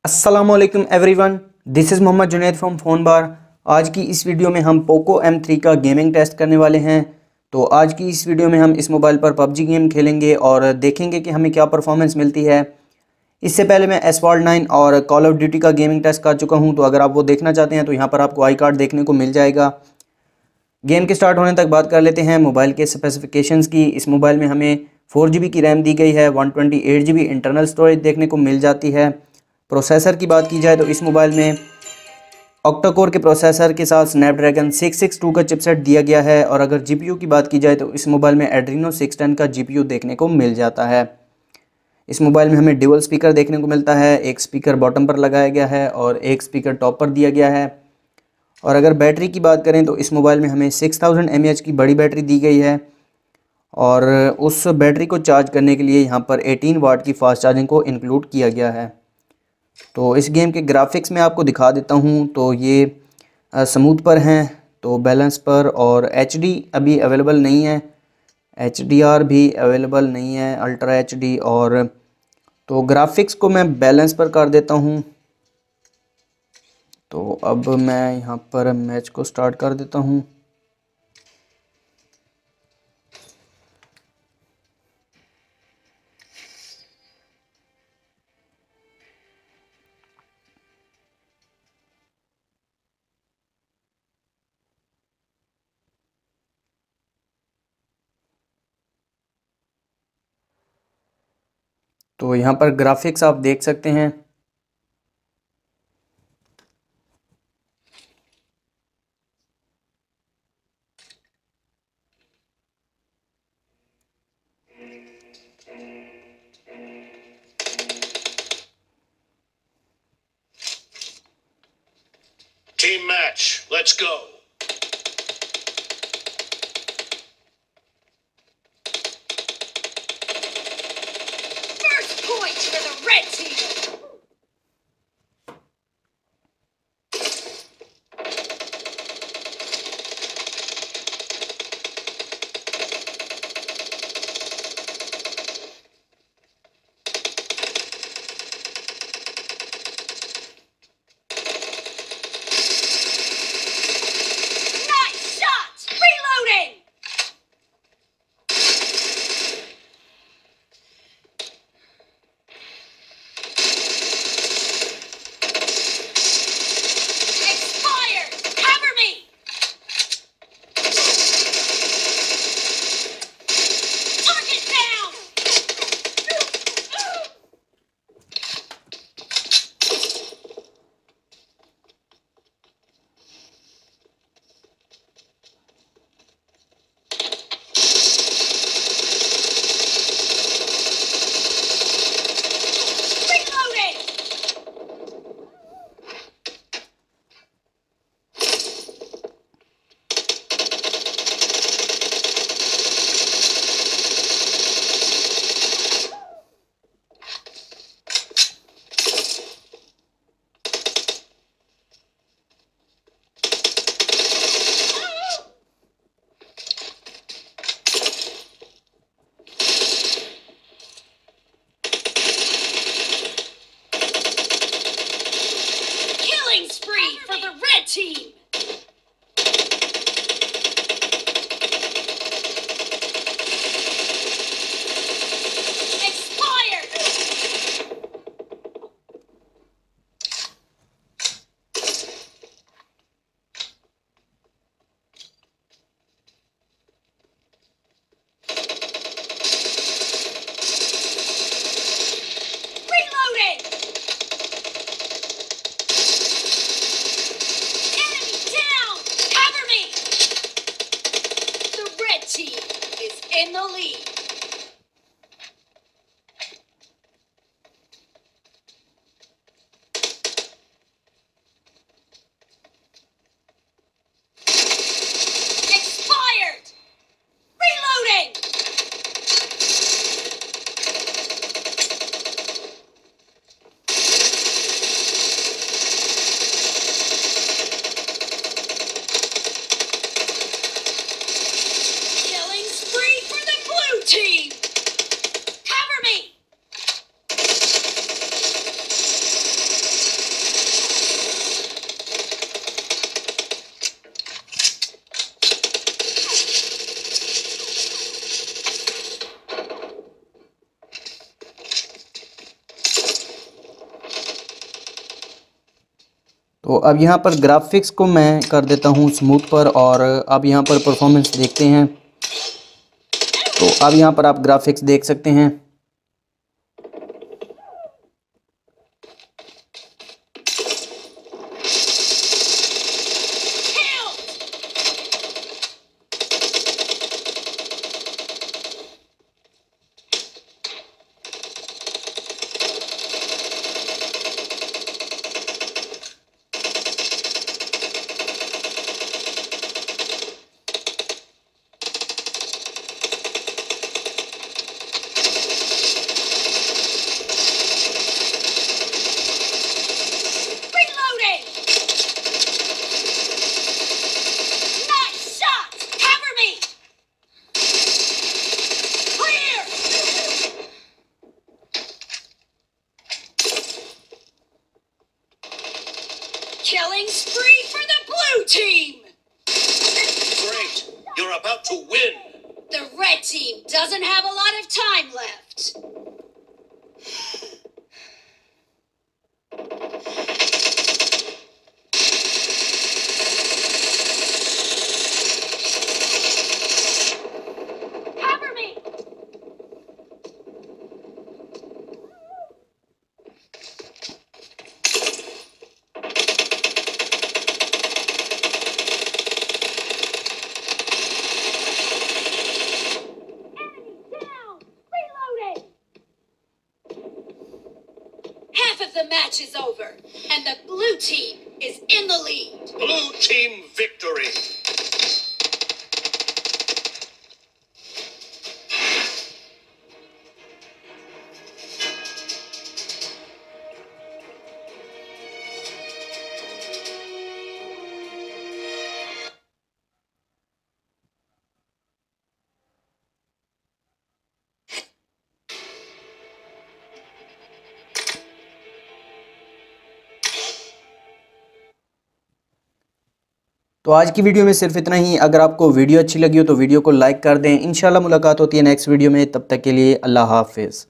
अस्सलामुअलैकुम everyone, this is Mohammad Junaid from फ़ोनबार। आज की इस वीडियो में हम पोको M3 का गेमिंग टेस्ट करने वाले हैं। तो आज की इस वीडियो में हम इस मोबाइल पर पबजी गेम खेलेंगे और देखेंगे कि हमें क्या परफॉर्मेंस मिलती है। इससे पहले मैं एसवॉल्ड 9 और कॉल ऑफ ड्यूटी का गेमिंग टेस्ट कर चुका हूं, तो अगर आप वो देखना चाहते हैं तो यहाँ पर आपको आई कार्ड देखने को मिल जाएगा। गेम के स्टार्ट होने तक बात कर लेते हैं मोबाइल के स्पेसिफिकेशंस की। इस मोबाइल में हमें 4GB की रैम दी गई है, 128GB इंटरनल स्टोरेज देखने को मिल जाती है। प्रोसेसर की बात की जाए तो इस मोबाइल में ऑक्टा कोर के प्रोसेसर के साथ स्नैपड्रैगन 662 का चिपसेट दिया गया है। और अगर जीपीयू की बात की जाए तो इस मोबाइल में एड्रीनो 610 का जीपीयू देखने को मिल जाता है। इस मोबाइल में हमें ड्यूअल स्पीकर देखने को मिलता है, एक स्पीकर बॉटम पर लगाया गया है और एक स्पीकर टॉप पर दिया गया है। और अगर बैटरी की बात करें तो इस मोबाइल में हमें 6000 mAh की बड़ी बैटरी दी गई है और उस बैटरी को चार्ज करने के लिए यहाँ पर 18 वाट की फास्ट चार्जिंग को इंक्लूड किया गया है। तो इस गेम के ग्राफिक्स में आपको दिखा देता हूँ। तो ये स्मूथ पर हैं, तो बैलेंस पर, और HD अभी अवेलेबल नहीं है, HDR भी अवेलेबल नहीं है, अल्ट्रा HD। और तो ग्राफिक्स को मैं बैलेंस पर कर देता हूँ। तो अब मैं यहाँ पर मैच को स्टार्ट कर देता हूँ। तो यहाँ पर ग्राफिक्स आप देख सकते हैं। Team match, let's go. First point for the red team. Nice shot! Reloading! Expired! Cover me! Target down! Reloading! Killing spree for the red team! Expired! Reloading! Enemy तो अब यहाँ पर ग्राफिक्स को मैं कर देता हूँ स्मूथ पर, और अब यहाँ पर परफॉर्मेंस देखते हैं। तो अब यहाँ पर आप ग्राफिक्स देख सकते हैं। Reloading! Nice shot! Cover me! Clear! Killing spree for the blue team! Great. You're about to win. The red team doesn't have a lot of time left. Cover me! Enemy down! Reloading! Half of the match is over, and the blue team is in the lead. Blue team victory. तो आज की video में सिर्फ इतना ही। अगर आपको video अच्छी लगी हो तो वीडियो को लाइक कर दें। इंशाल्लाह मुलाकात होती है नेक्स्ट वीडियो में। तब तक के लिए अल्लाह हाफिज़।